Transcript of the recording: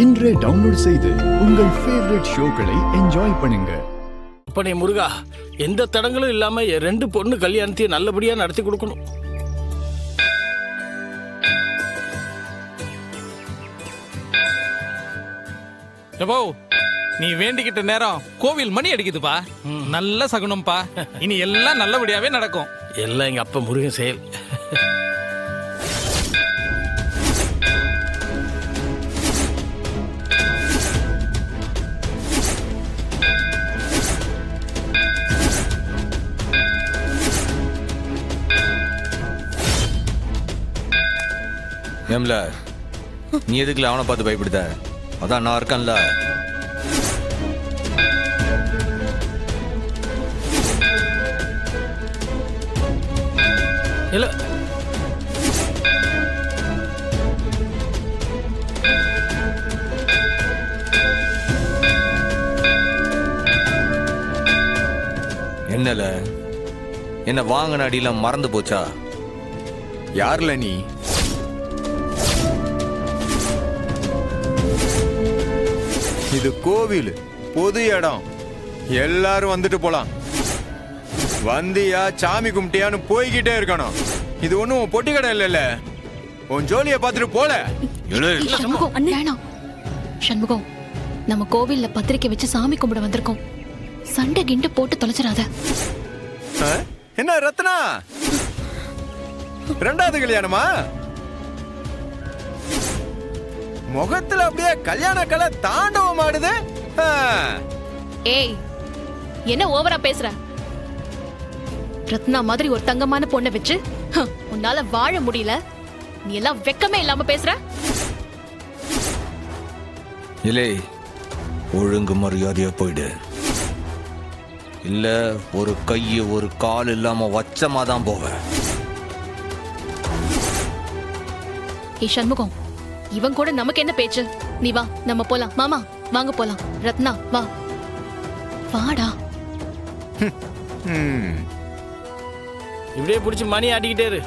இன்றே டவுன்லோட் செய்து உங்கள் ஃபேவரட் ஷோக்களை என்ஜாய் பண்ணுங்க. அப்பனே முருகா, எந்த தடங்களும் இல்லாம என் 2 பொண்ணு கல்யாணத்தையும் நல்லபடியா நடத்தி கொடுக்கணும். எப்போ நீ வேண்டிக்கிட்ட நேரம் கோவில் மணி அடிக்குதுப்பா. நல்ல சகுனம்ப்பா. இனி எல்லாம் நல்லபடியாவே நடக்கும். எல்லாம் எங்க அப்பா முருகன் செயல். ஏம்ல நீ எதுக்குல அவனை பார்த்து பயப்படுத? அதான் நான் இருக்கேன்ல. இல்ல என்னல என்ன வாங்கின அடியெல்லாம் மறந்து போச்சா? யார்ல நீ? இது கோவில், பொது இடம், எல்லாரும் வந்துட்டு போலாம். வந்தியா சாமி கும்பிட்டியான்னு போய்கிட்டே இருக்கணும். இது ஒண்ணும் பொட்டி கடை இல்ல. உன் ஜோலியை பார்த்துட்டு போல. சண்முகம், வேணாம். சண்முகம், நம்ம கோவில்ல பத்திரிக்கை வச்சு சாமி கும்பிட வந்திருக்கோம். சண்டை கிண்ட போட்டு தொலைச்சிடாத. என்ன ரத்னா, 2வது கல்யாணமா? முகத்துல அப்படியே கல்யாண கலை தாண்டவம் ஆடுது. ஏய், என்ன ஓவரா பேசுற? ரத்னா மாதிரி ஒரு தங்கமான பொண்ணை வச்சு உன்னால வாழ முடியல. நீ எல்லாம் வெக்கமே இல்லாம பேசுற. இல்லை, ஒழுங்கு மரியாதையா போயிடு. இல்ல ஒரு கைய ஒரு கால் இல்லாம வச்சமாதான் போவ. ஏய் சண்முகம், இவன் கூட நமக்கு என்ன பேச்சு? நீ வா, நம்ம போலாம். மாமா வாங்க போலாம். ரத்னா வா, வாடா. இப்படியே பிடிச்சி மணி ஆட்டிக்கிட்டே இரு.